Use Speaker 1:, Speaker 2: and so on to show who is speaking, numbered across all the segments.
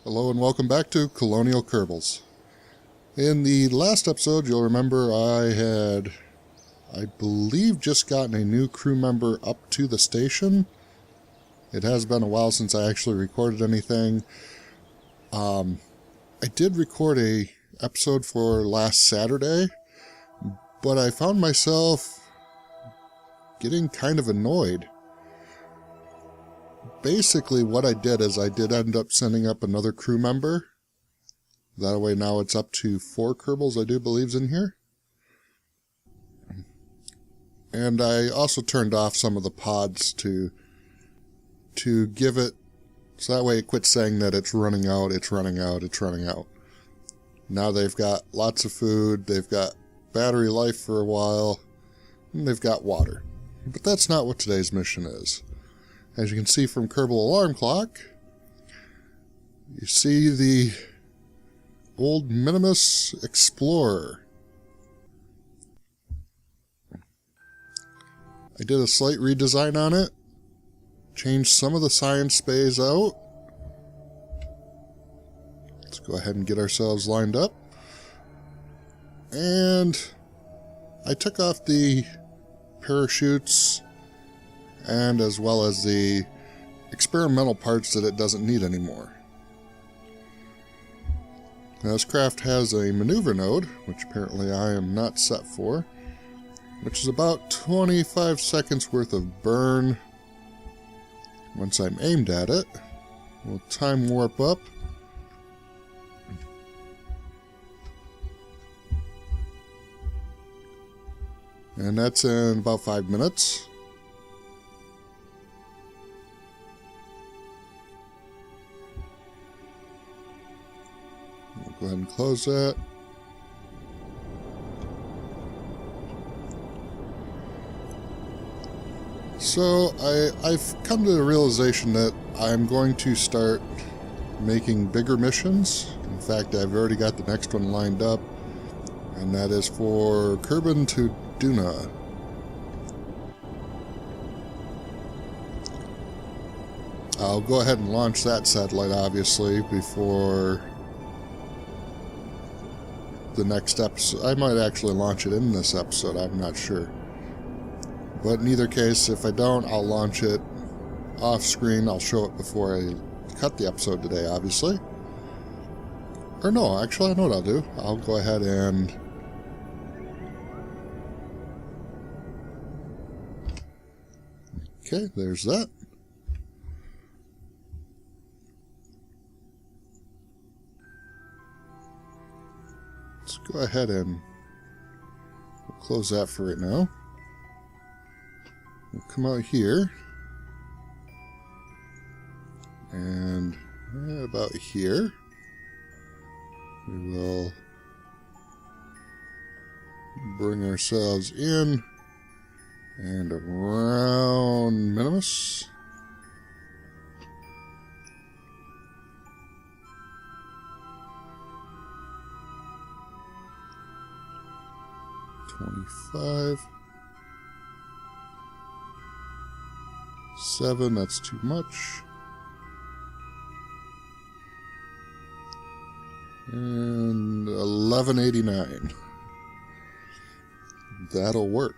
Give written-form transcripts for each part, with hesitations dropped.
Speaker 1: Hello and welcome back to Colonial Kerbals. In the last episode, you'll remember I believe, just gotten a new crew member up to the station. It has been a while since I actually recorded anything. I did record a episode for last Saturday, but I found myself getting kind of annoyed. Basically, what I did is I did end up sending up another crew member. That way now it's up to 4 Kerbals, I do believe's in here. And I also turned off some of the pods to give it, so that way it quits saying that it's running out, it's running out, it's running out. Now they've got lots of food, they've got battery life for a while, and they've got water. But that's not what today's mission is. As you can see from Kerbal Alarm Clock, you see the old Minmus Explorer. I did a slight redesign on it, changed some of the science bays out. Let's go ahead and get ourselves lined up. And I took off the parachutes and as well as the experimental parts that it doesn't need anymore. Now, this craft has a maneuver node, which apparently I am not set for, which is about 25 seconds worth of burn. Once I'm aimed at it, we'll time warp up. And that's in about 5 minutes. We'll go ahead and close that. So I've come to the realization that I'm going to start making bigger missions. In fact, I've already got the next one lined up, and that is for Kerbin to Duna. I'll go ahead and launch that satellite, obviously, before the next episode. I might actually launch it in this episode, I'm not sure. But in either case, if I don't, I'll launch it off screen. I'll show it before I cut the episode today, obviously. Or no, actually I know what I'll do. I'll go ahead and okay, there's that. Let's go ahead and we'll close that for right now. We'll come out here. And about here, we will bring ourselves in and around Minmus. $25. 7, that's too much. And $11.89. That'll work.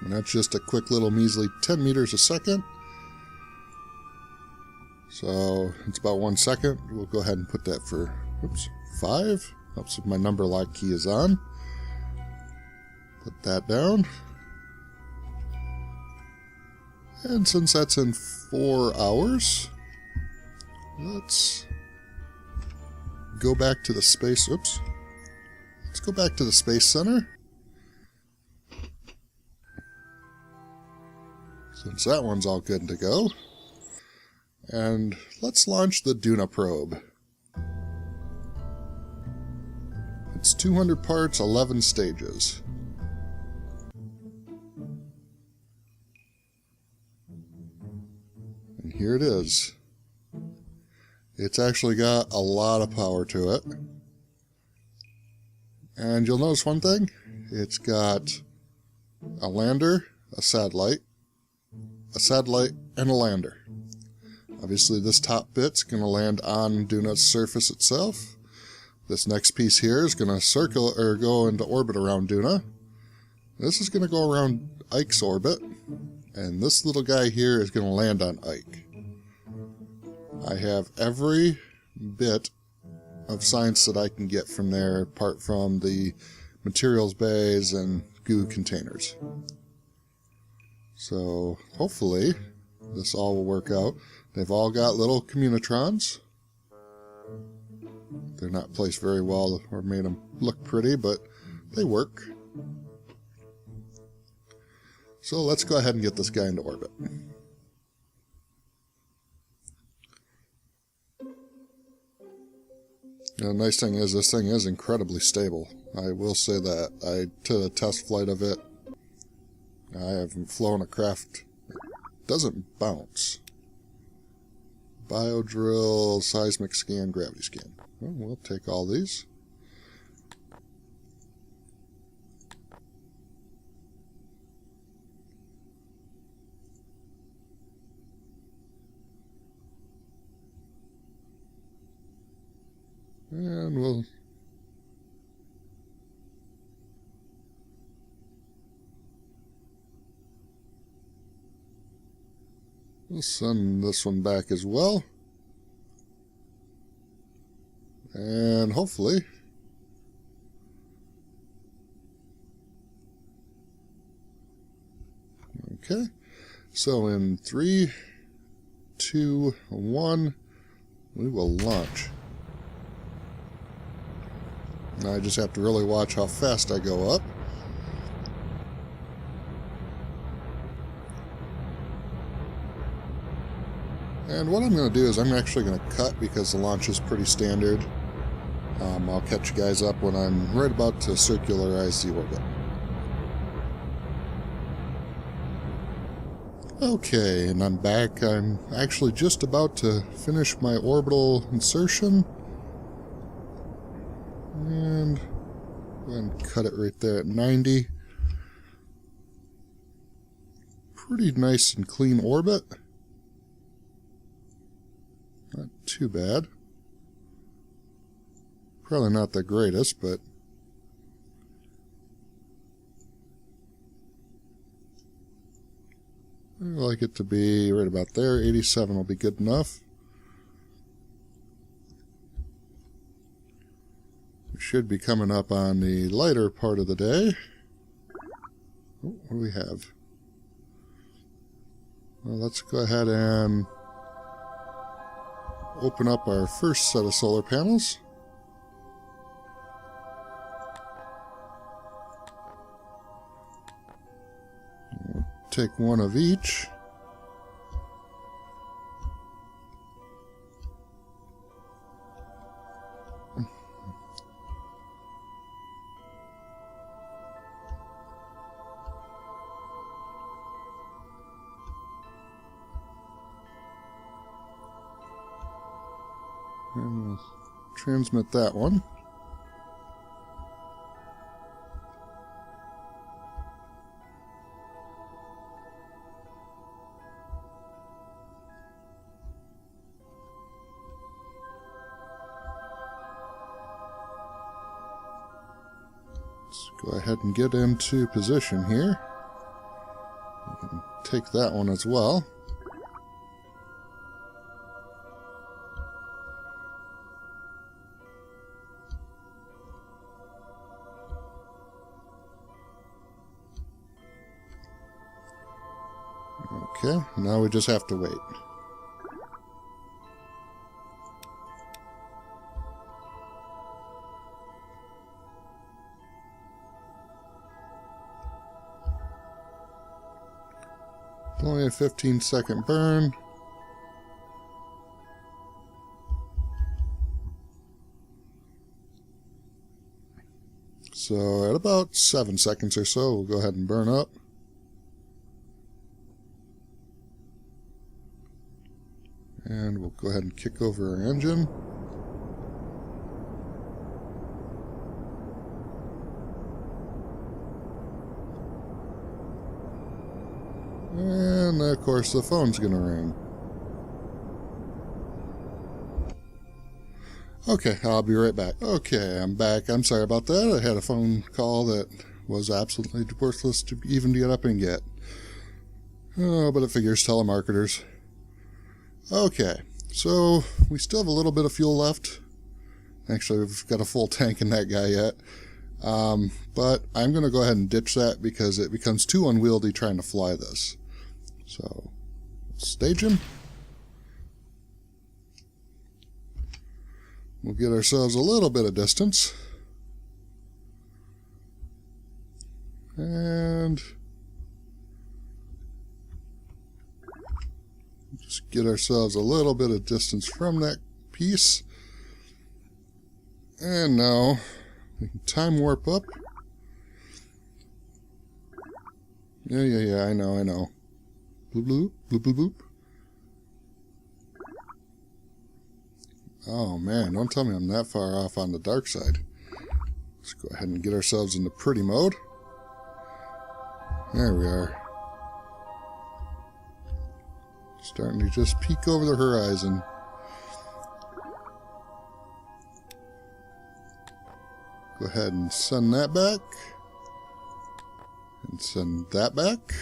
Speaker 1: And that's just a quick little measly 10 meters a second. So it's about 1 second. We'll go ahead and put that for 5. Helps if my number lock key is on. Put that down. And since that's in 4 hours, let's go back to the space. Oops. Let's go back to the Space Center. Since that one's all good to go. And let's launch the Duna probe. It's 200 parts, 11 stages. And here it is. It's actually got a lot of power to it. And you'll notice one thing. It's got a lander, a satellite, and a lander. Obviously this top bit's going to land on Duna's surface itself. This next piece here is going to circle or go into orbit around Duna. This is going to go around Ike's orbit. And this little guy here is going to land on Ike. I have every bit of science that I can get from there, apart from the materials bays and goo containers. So hopefully this all will work out. They've all got little communitrons. They're not placed very well or made them look pretty, but they work. So let's go ahead and get this guy into orbit. The nice thing is this thing is incredibly stable. I will say that. I did a test flight of it. I haven't flown a craft. It doesn't bounce. Biodrill, seismic scan, gravity scan. Well, we'll take all these. And we'll send this one back as well. And hopefully okay. So in 3, 2, 1, we will launch. Now I just have to really watch how fast I go up. And what I'm going to do is I'm actually going to cut because the launch is pretty standard. I'll catch you guys up when I'm right about to circularize the orbit. Okay, and I'm back. I'm actually just about to finish my orbital insertion. And go ahead and cut it right there at 90. Pretty nice and clean orbit. Not too bad. Probably not the greatest, but I like it to be right about there. 87 will be good enough. We should be coming up on the lighter part of the day. Oh, what do we have? Well, let's go ahead and open up our first set of solar panels. We'll take one of each. And we'll transmit that one. Let's go ahead and get into position here. We can take that one as well. Okay, now we just have to wait. Only a 15-second burn. So at about 7 seconds or so, we'll go ahead and burn up. And we'll go ahead and kick over our engine. And of course the phone's gonna ring. Okay, I'll be right back. Okay, I'm back. I'm sorry about that. I had a phone call that was absolutely worthless to even get up and get. Oh, but it figures, telemarketers. Okay, so we still have a little bit of fuel left. Actually, we've got a full tank in that guy yet. But I'm going to go ahead and ditch that because it becomes too unwieldy trying to fly this. So, stage him. We'll get ourselves a little bit of distance. And just get ourselves a little bit of distance from that piece. And now we can time warp up. Yeah, I know. Bloop, bloop, bloop, bloop, bloop. Oh man, don't tell me I'm that far off on the dark side. Let's go ahead and get ourselves into pretty mode. There we are. Starting to just peek over the horizon. Go ahead and send that back. And send that back.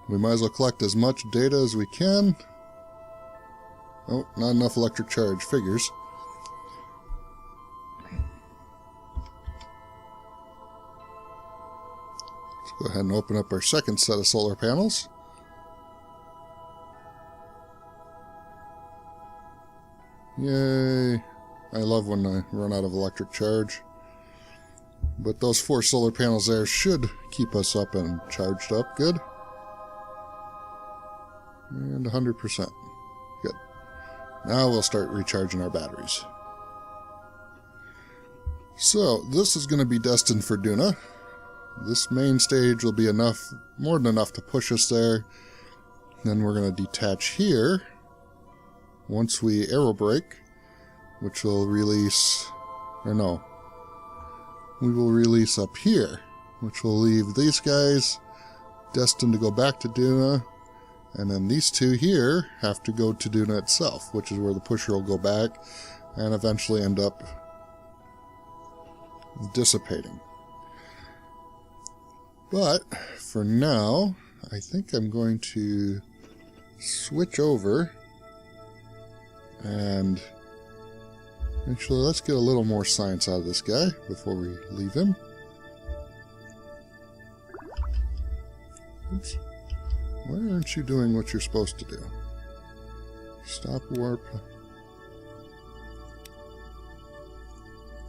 Speaker 1: We might as well collect as much data as we can. Oh, not enough electric charge. Figures. Let's go ahead and open up our second set of solar panels. Yay. I love when I run out of electric charge. But those 4 solar panels there should keep us up and charged up good. And 100%. Good. Now we'll start recharging our batteries. So, this is going to be destined for Duna. This main stage will be enough, more than enough to push us there. Then we're going to detach here. Once we aerobrake, which will release, or no, we will release up here, which will leave these guys destined to go back to Duna. And then these 2 here have to go to Duna itself, which is where the pusher will go back and eventually end up dissipating. But for now, I think I'm going to switch over and actually let's get a little more science out of this guy before we leave him. Oops. Why aren't you doing what you're supposed to do? Stop warp.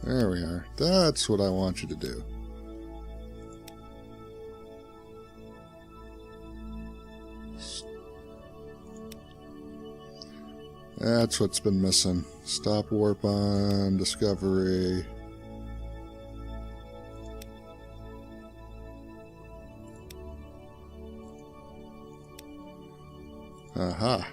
Speaker 1: There we are. That's what I want you to do. That's what's been missing. Stop warp on Discovery. Aha.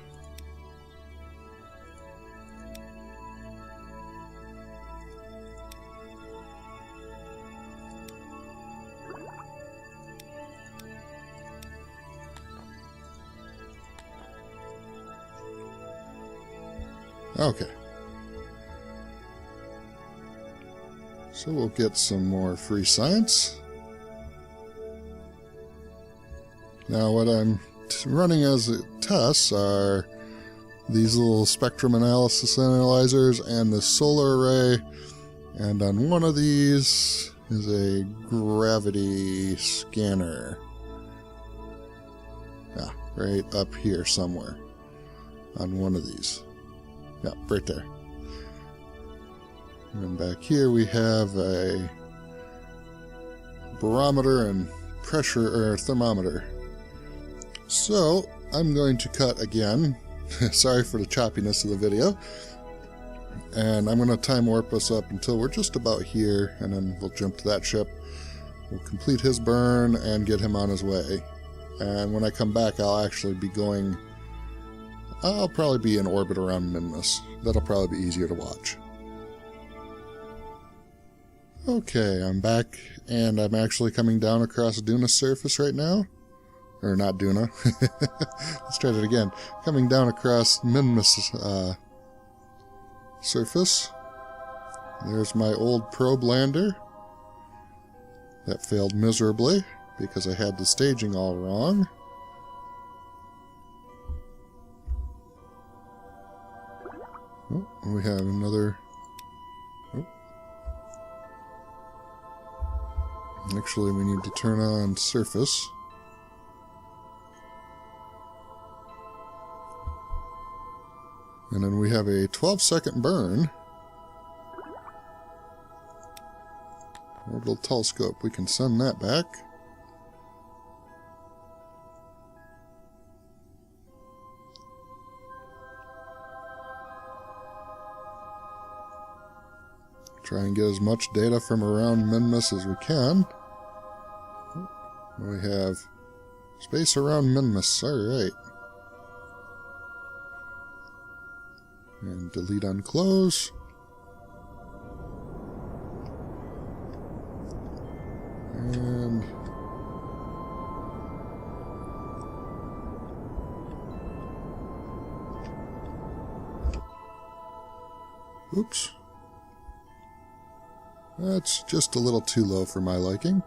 Speaker 1: Okay. So we'll get some more free science. Now what I'm running as tests are these little spectrum analysis analyzers and the solar array, and on one of these is a gravity scanner. Yeah, right up here somewhere on one of these. Yeah, right there. And back here we have a barometer and pressure or thermometer. So I'm going to cut again. Sorry for the choppiness of the video. And I'm going to time warp us up until we're just about here, and then we'll jump to that ship. We'll complete his burn and get him on his way. And when I come back, I'll actually be going... I'll probably be in orbit around Minmus. That'll probably be easier to watch. Okay, I'm back, and I'm actually coming down across Duna's surface right now. Or not Duna. Let's try that again. Coming down across Minmus' surface. There's my old probe lander. That failed miserably because I had the staging all wrong. Oh, we have another... Oh. Actually, we need to turn on surface. And then we have a 12-second burn. Orbital telescope, we can send that back. Try and get as much data from around Minmus as we can. We have space around Minmus, alright. And delete on close. And oops. That's just a little too low for my liking.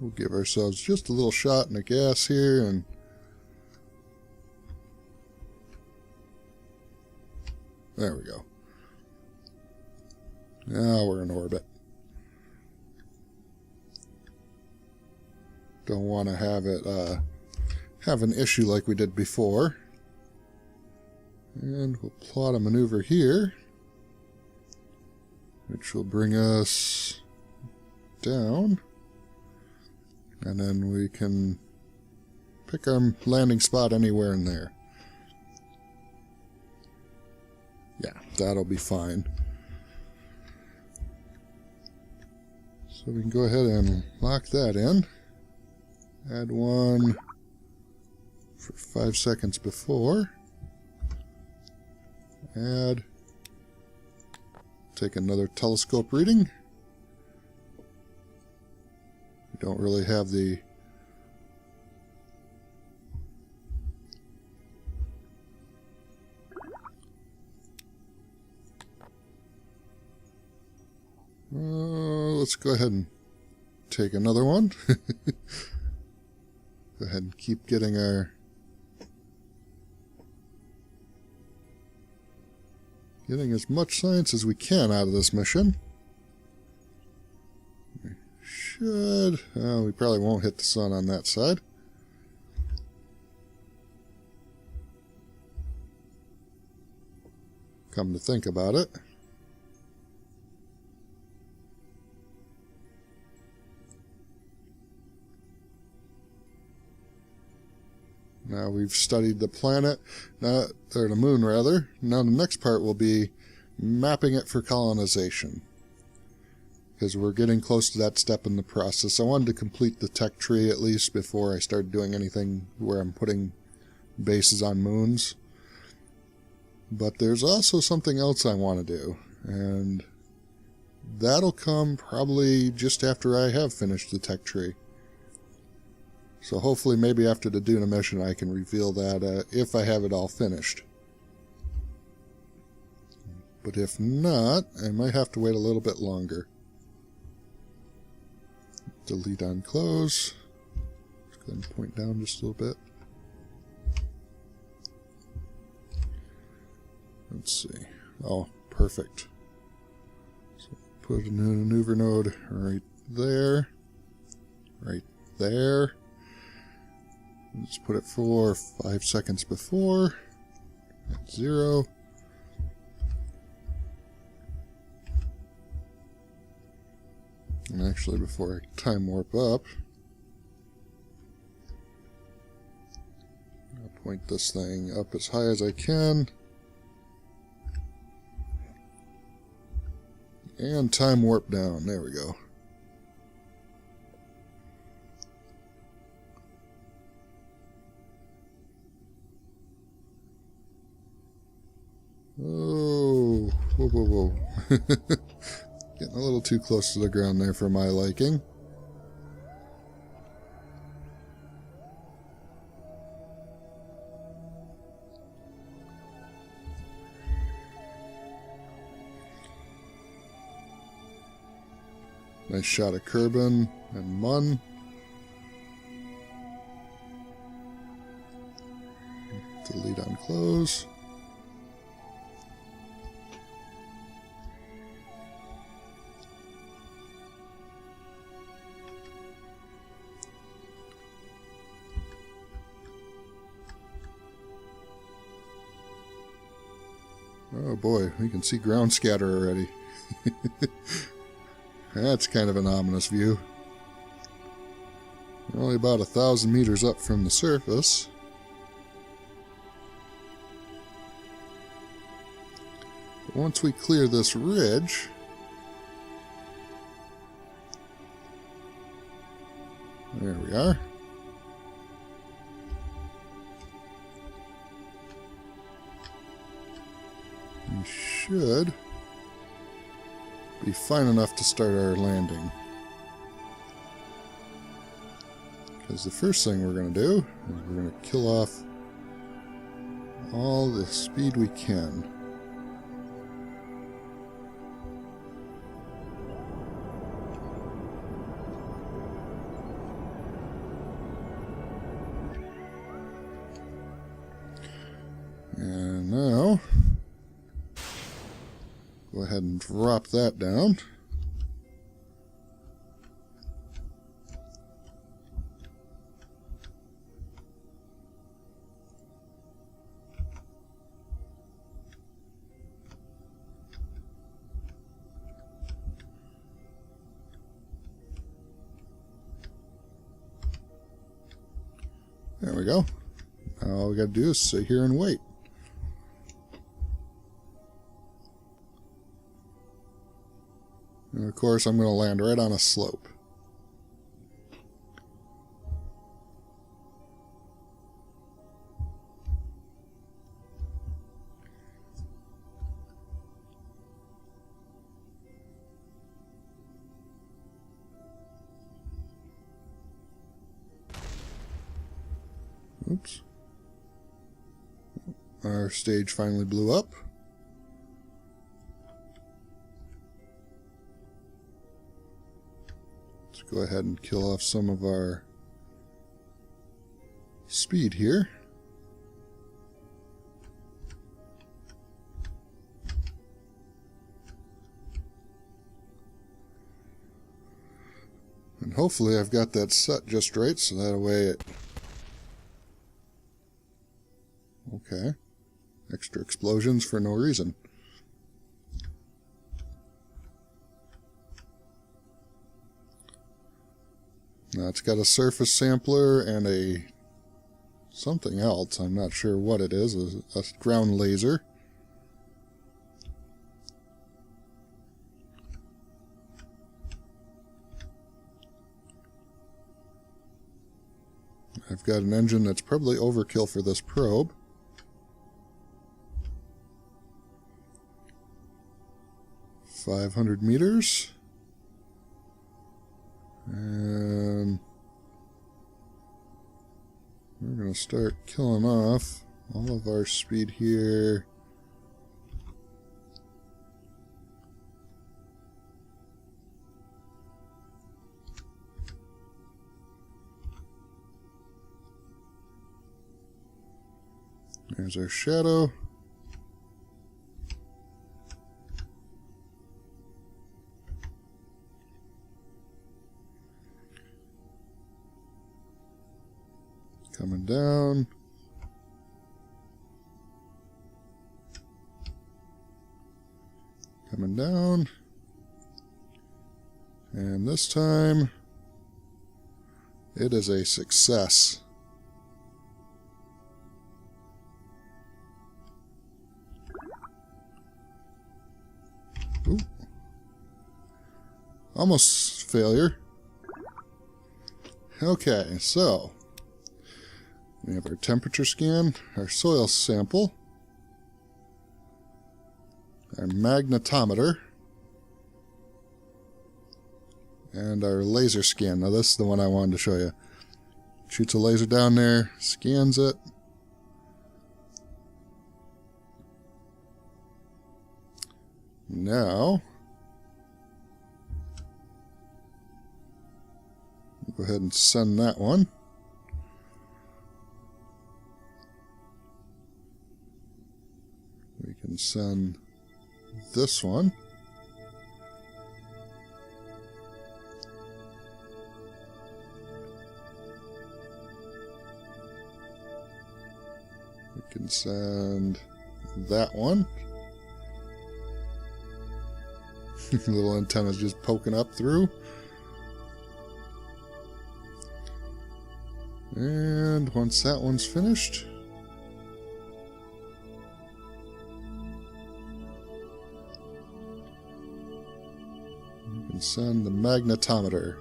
Speaker 1: We'll give ourselves just a little shot in the gas here, and there we go. Now we're in orbit. Don't want to have it have an issue like we did before. And we'll plot a maneuver here, which will bring us down. And then we can pick our landing spot anywhere in there. Yeah, that'll be fine. So we can go ahead and lock that in. Add one for 5 seconds before. Add. Take another telescope reading. We don't really have the let's go ahead and take another one. Go ahead and keep getting as much science as we can out of this mission. We probably won't hit the sun on that side. Come to think about it. Now we've studied the planet, or the moon rather. Now the next part will be mapping it for colonization, because we're getting close to that step in the process. I wanted to complete the tech tree at least before I start doing anything where I'm putting bases on moons. But there's also something else I want to do, and that'll come probably just after I have finished the tech tree. So hopefully maybe after the Duna mission I can reveal that if I have it all finished. But if not, I might have to wait a little bit longer. Delete on close. Let's go ahead and point down just a little bit. Let's see. Oh, perfect. So put a maneuver node right there. Right there. Let's put it for 5 seconds before. At 0. And actually, before I time warp up, I'll point this thing up as high as I can. And time warp down. There we go. Oh, whoa, whoa. Getting a little too close to the ground there for my liking. Nice shot of Kerbin and Mun. Delete on close. Oh boy, we can see ground scatter already. That's kind of an ominous view. We're only about 1,000 meters up from the surface. But once we clear this ridge, there we are. We should be fine enough to start our landing. Because the first thing we're going to do is we're going to kill off all the speed we can. And now go ahead and drop that down. There we go. Now all we got to do is sit here and wait. And of course, I'm going to land right on a slope. Oops. Our stage finally blew up. Let's go ahead and kill off some of our speed here. And hopefully I've got that set just right, so that way it... Okay. Extra explosions for no reason. Now it's got a surface sampler and a something else. I'm not sure what it is. A ground laser. I've got an engine that's probably overkill for this probe. .500 meters. And we're going to start killing off all of our speed here. There's our shadow. Coming down. Coming down. And this time, it is a success. Ooh. Almost failure. Okay, so we have our temperature scan, our soil sample. our magnetometer, and our laser scan. Now this is the one I wanted to show you. Shoots a laser down there, scans it. Now, go ahead and send that one. We can send this one. We can send that one. Little antenna's just poking up through. And once that one's finished, you can send the magnetometer.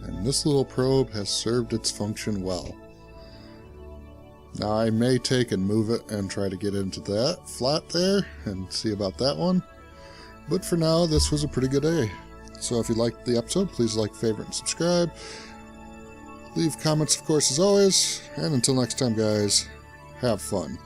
Speaker 1: And this little probe has served its function well. Now I may take and move it and try to get into that flat there and see about that one. But for now, this was a pretty good day. So if you liked the episode, please like, favorite, and subscribe. Leave comments, of course, as always. And until next time, guys, have fun.